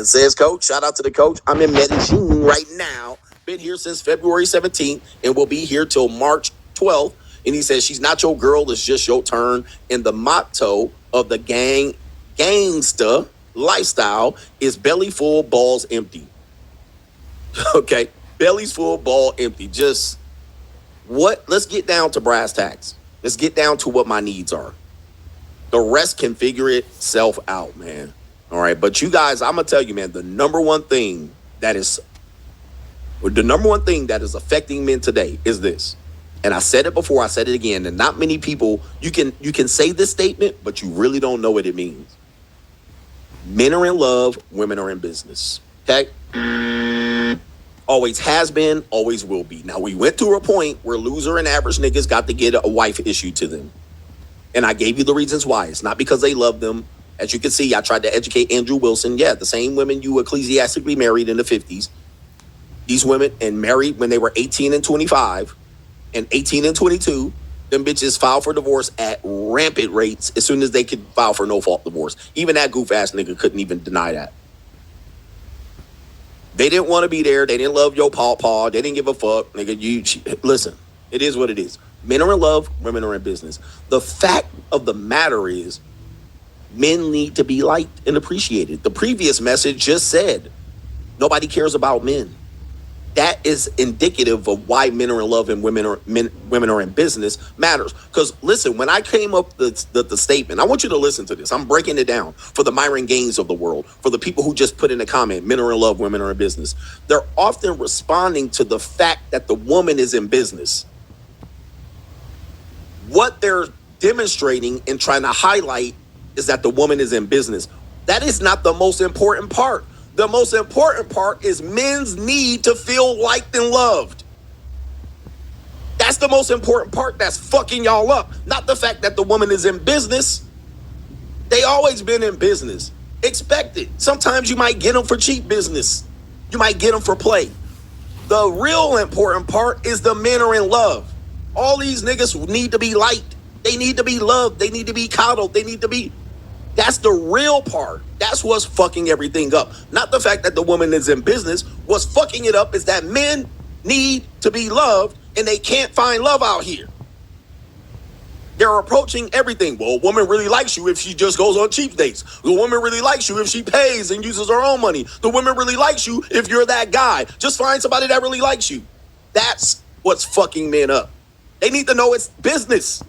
man, says coach. Shout out to the coach. I'm in Medellin right now. Been here since February 17th and will be here till March 12th. And he says, she's not your girl, it's just your turn. And the motto of the gangsta lifestyle is belly full, balls empty. Okay, belly's full, ball empty. Just what? Let's get down to brass tacks. Let's get down to what my needs are. The rest can figure itself out, man. All right, but you guys, I'm gonna tell you, man, the number one thing that is affecting men today is this. And I said it before, I said it again, and not many people, you can say this statement, but you really don't know what it means. Men are in love, women are in business. Okay? Always has been, always will be. Now, we went through a point where loser and average niggas got to get a wife issued to them. And I gave you the reasons why. It's not because they love them. As you can see, I tried to educate Andrew Wilson. Yeah, the same women you ecclesiastically married in the 50s. These women, and married when they were 18 and 25 and 18 and 22, them bitches filed for divorce at rampant rates as soon as they could file for no-fault divorce. Even that goof-ass nigga couldn't even deny that. They didn't want to be there. They didn't love your paw. They didn't give a fuck. Nigga, listen, it is what it is. Men are in love, women are in business. The fact of the matter is, men need to be liked and appreciated. The previous message just said, nobody cares about men. That is indicative of why men are in love and women are in business matters. Because listen, when I came up the statement, I want you to listen to this. I'm breaking it down for the Myron Gaines of the world, for the people who just put in a comment, men are in love, women are in business. They're often responding to the fact that the woman is in business. What they're demonstrating and trying to highlight is that the woman is in business. That is not the most important part. The most important part is men's need to feel liked and loved. That's the most important part that's fucking y'all up. Not the fact that the woman is in business. They always been in business. Expect it. Sometimes you might get them for cheap business. You might get them for play. The real important part is the men are in love. All these niggas need to be liked. They need to be loved. They need to be coddled. They need to be... That's the real part. That's what's fucking everything up. Not the fact that the woman is in business. What's fucking it up is that men need to be loved and they can't find love out here. They're approaching everything. Well, a woman really likes you if she just goes on cheap dates. The woman really likes you if she pays and uses her own money. The woman really likes you if you're that guy. Just find somebody that really likes you. That's what's fucking men up. They need to know it's business.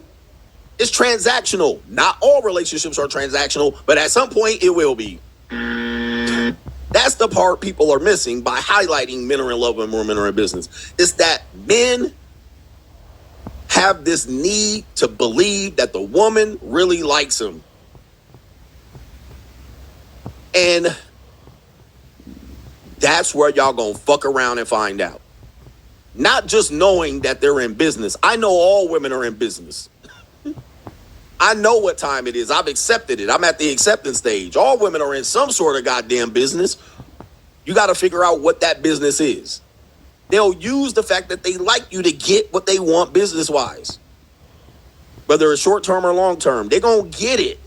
It's transactional. Not all relationships are transactional, but at some point it will be. That's the part people are missing by highlighting men are in love and women are in business. It's that men have this need to believe that the woman really likes them. And that's where y'all gonna fuck around and find out. Not just knowing that they're in business. I know all women are in business. I know what time it is. I've accepted it. I'm at the acceptance stage. All women are in some sort of goddamn business. You got to figure out what that business is. They'll use the fact that they like you to get what they want business-wise. Whether it's short-term or long-term, they're going to get it.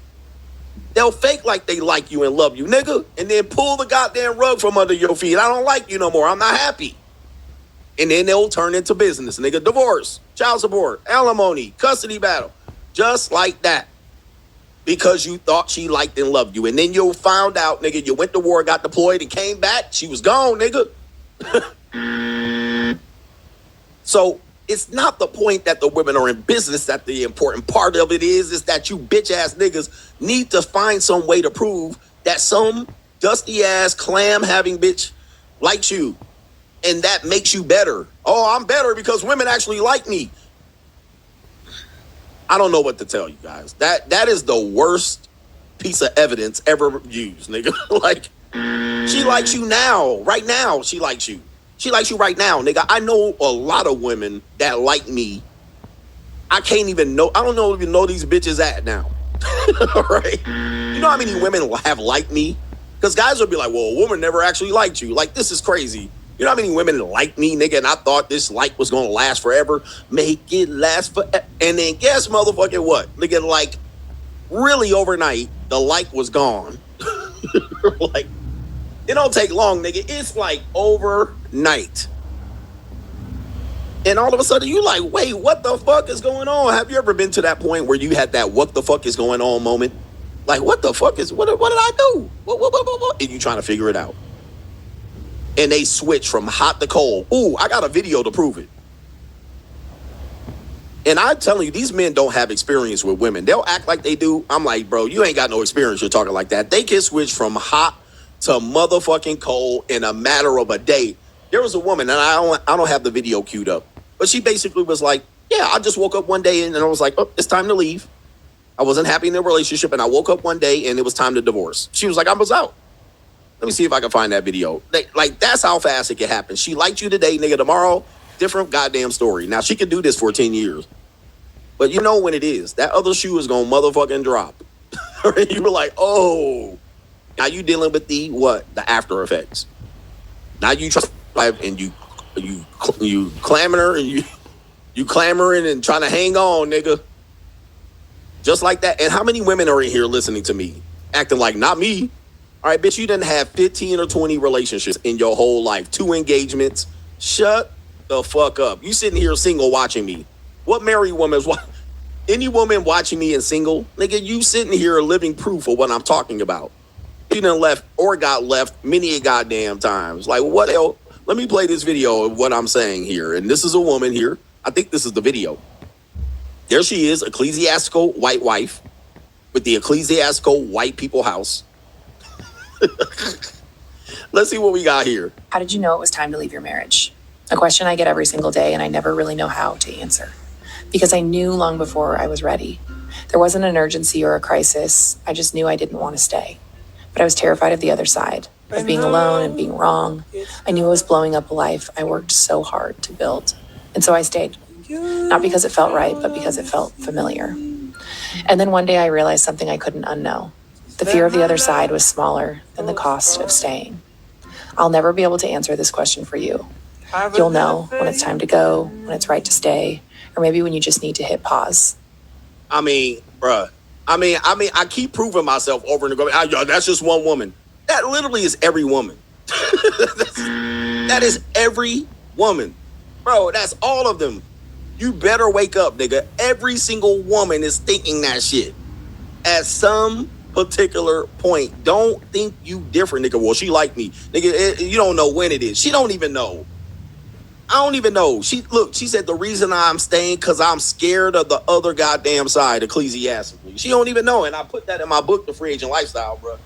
They'll fake like they like you and love you, nigga, and then pull the goddamn rug from under your feet. I don't like you no more. I'm not happy. And then they'll turn into business, nigga. Divorce, child support, alimony, custody battle. Just like that. Because you thought she liked and loved you. And then you found out, nigga, you went to war, got deployed, and came back. She was gone, nigga. So it's not the point that the women are in business. That the important part of it is that you bitch-ass niggas need to find some way to prove that some dusty-ass, clam-having bitch likes you. And that makes you better. Oh, I'm better because women actually like me. I don't know what to tell you guys. That is the worst piece of evidence ever used, nigga. Like, she likes you now. Right now, she likes you. She likes you right now, nigga. I know a lot of women that like me. I can't even know. I don't even know these bitches at now. Right? You know how many women have liked me? Because guys will be like, well, a woman never actually liked you. Like, this is crazy. You know how many women like me, nigga, and I thought this like was going to last forever? Make it last forever. And then guess motherfucking what? Nigga, like, really overnight, the like was gone. Like, It don't take long, nigga. It's like overnight. And all of a sudden, you like, wait, what the fuck is going on? Have you ever been to that point where you had that what the fuck is going on moment? Like, what the fuck is, what did I do? What? And you trying to figure it out. And they switch from hot to cold. Ooh, I got a video to prove it. And I'm telling you, these men don't have experience with women. They'll act like they do. I'm like, bro, you ain't got no experience. You're talking like that. They can switch from hot to motherfucking cold in a matter of a day. There was a woman, and I don't have the video queued up, but she basically was like, yeah, I just woke up one day and I was like, oh, it's time to leave. I wasn't happy in the relationship, and I woke up one day and it was time to divorce. She was like, I was out. Let me see if I can find that video. Like, that's how fast it can happen. She liked you today, nigga. Tomorrow, different goddamn story. Now, she could do this for 10 years. But you know when it is. That other shoe is going to motherfucking drop. You were like, oh. Now you dealing with the what? The after effects. Now you try and you clamoring and you clamoring and trying to hang on, nigga. Just like that. And how many women are in here listening to me? Acting like, not me. All right, bitch, you didn't have 15 or 20 relationships in your whole life. 2 engagements. Shut the fuck up. You sitting here single watching me. What married woman is any woman watching me and single? Nigga, you sitting here living proof of what I'm talking about. You done left or got left many goddamn times. Like, what else? Let me play this video of what I'm saying here. And this is a woman here. I think this is the video. There she is, ecclesiastical white wife with the ecclesiastical white people house. Let's see what we got here. How did you know it was time to leave your marriage? A question I get every single day, and I never really know how to answer. Because I knew long before I was ready. There wasn't an urgency or a crisis. I just knew I didn't want to stay. But I was terrified of the other side, of being alone and being wrong. I knew I was blowing up a life I worked so hard to build. And so I stayed. Not because it felt right, but because it felt familiar. And then one day I realized something I couldn't unknow. The fear of the other side was smaller than the cost of staying. I'll never be able to answer this question for you. You'll know when it's time to go, when it's right to stay, or maybe when you just need to hit pause. I mean, bruh. I keep proving myself over and over. That's just one woman. That literally is every woman. That is every woman. Bro, that's all of them. You better wake up, nigga. Every single woman is thinking that shit. At some particular point. Don't think you different, nigga. Well, she like me. Nigga, you don't know when it is. She don't even know. I don't even know. She said the reason I'm staying because I'm scared of the other goddamn side, ecclesiastically. She don't even know. And I put that in my book, The Free Agent Lifestyle, bro.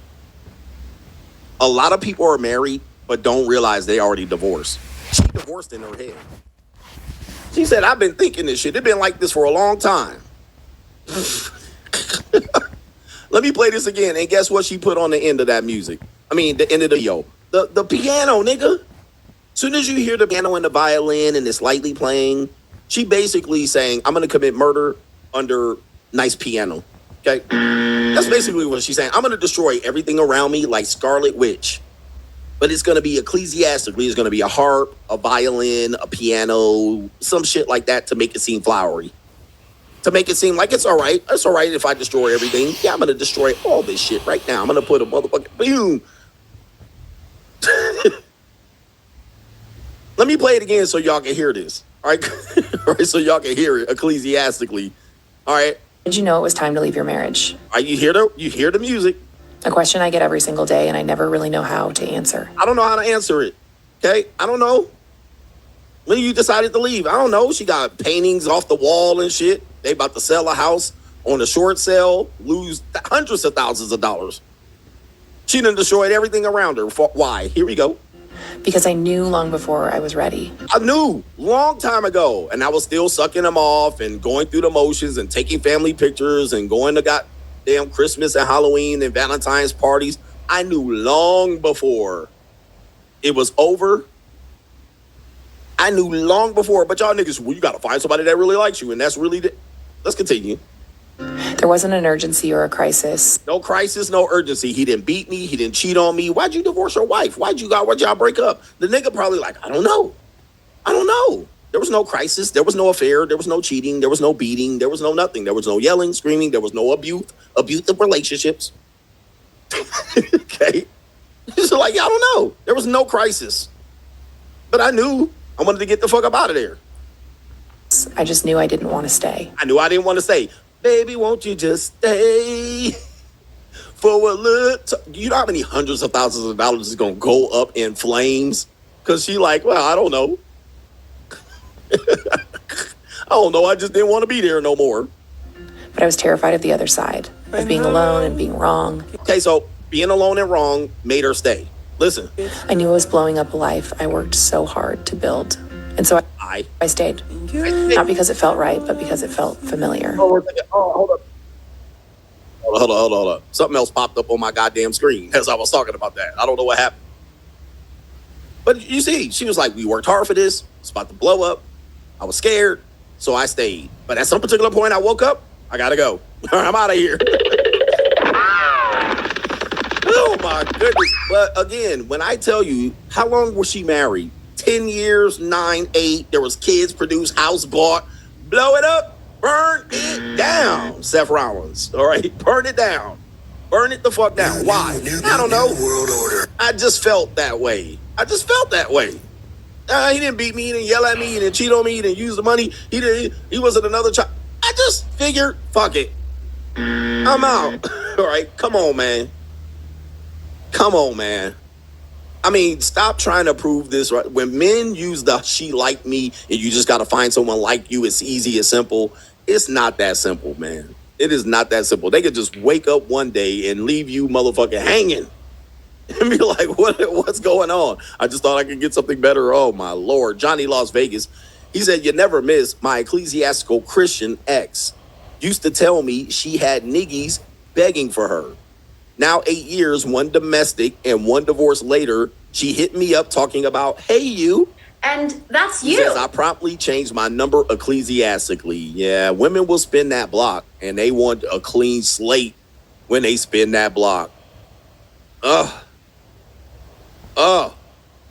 A lot of people are married, but don't realize they already divorced. She divorced in her head. She said, I've been thinking this shit. It's been like this for a long time. Let me play this again. And guess what she put on the end of that music? I mean, the end of the video. The piano, nigga. Soon as you hear the piano and the violin and it's lightly playing, she basically saying, I'm going to commit murder under nice piano. Okay? That's basically what she's saying. I'm going to destroy everything around me like Scarlet Witch. But it's going to be ecclesiastically. It's going to be a harp, a violin, a piano, some shit like that to make it seem flowery. To make it seem like it's all right. It's all right if I destroy everything. Yeah, I'm going to destroy all this shit right now. I'm going to put a motherfucking boom. Let me play it again so y'all can hear this. All right? All right, so y'all can hear it ecclesiastically. All right? Did you know it was time to leave your marriage? All right, you hear the music. A question I get every single day, and I never really know how to answer. I don't know how to answer it. Okay? I don't know. When you decided to leave? I don't know. She got paintings off the wall and shit. They about to sell a house on a short sale, lose hundreds of thousands of dollars. She done destroyed everything around her. Why? Here we go. Because I knew long before I was ready. I knew long time ago, and I was still sucking them off and going through the motions and taking family pictures and going to goddamn Christmas and Halloween and Valentine's parties. I knew long before it was over. I knew long before, but y'all niggas, well, you got to find somebody that really likes you, and that's really let's continue. There wasn't an urgency or a crisis. No crisis, no urgency. He didn't beat me. He didn't cheat on me. Why'd you divorce your wife? Why'd y'all break up? The nigga probably like, I don't know. There was no crisis. There was no affair. There was no cheating. There was no beating. There was no nothing. There was no yelling, screaming. There was no abusive relationships. Okay. She's like, yeah, I don't know. There was no crisis. But I knew I wanted to get the fuck up out of there. I just knew I didn't want to stay. I knew I didn't want to stay. Baby, won't you just stay for a little you know how many hundreds of thousands of dollars is going to go up in flames? Because she like, well, I don't know. I don't know. I just didn't want to be there no more. But I was terrified of the other side, of being alone and being wrong. Okay, so being alone and wrong made her stay. Listen. I knew I was blowing up a life I worked so hard to build. And so I stayed. Not because it felt right, but because it felt familiar. Hold up. Hold up. Something else popped up on my goddamn screen as I was talking about that. I don't know what happened. But you see, she was like, we worked hard for this. It's about to blow up. I was scared, so I stayed. But at some particular point, I woke up. I gotta go. I'm out of here. Oh my goodness. But again, when I tell you, how long was she married? 10 years, 9, 8. There was kids produced, house bought. Blow it up. Burn it down. Seth Rollins. All right. Burn it down. Burn it the fuck down. Why? I don't know. World order. I just felt that way. He didn't beat me, he didn't yell at me, he didn't cheat on me, he didn't use the money, he wasn't another child. I just figured, fuck it. I'm out. All right, come on, man. I mean, stop trying to prove this. Right? When men use the she like me and you just got to find someone like you, it's easy, it's simple. It's not that simple, man. It is not that simple. They could just wake up one day and leave you motherfucking hanging. And be like, what's going on? I just thought I could get something better. Oh, my Lord. Johnny Las Vegas. He said, you never miss. My ecclesiastical Christian ex used to tell me she had niggies begging for her. Now 8 years, one domestic and one divorce later, she hit me up talking about, hey, you. And that's you. He says, I promptly changed my number ecclesiastically. Yeah, women will spin that block, and they want a clean slate when they spin that block.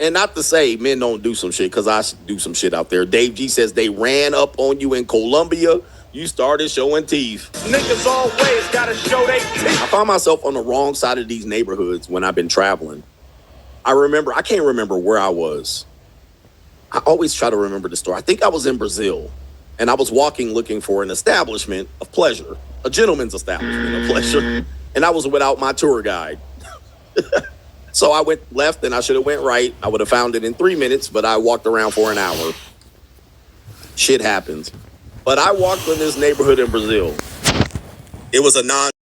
And not to say men don't do some shit, because I do some shit out there. Dave G says they ran up on you in Colombia. You started showing teeth. Niggas always gotta show they teeth. I found myself on the wrong side of these neighborhoods when I've been traveling. I can't remember where I was. I always try to remember the story. I think I was in Brazil, and I was walking looking for an establishment of pleasure, a gentleman's establishment of pleasure, and I was without my tour guide. So I went left and I should have went right. I would have found it in 3 minutes, but I walked around for an hour. Shit happens. But I walked in this neighborhood in Brazil. It was a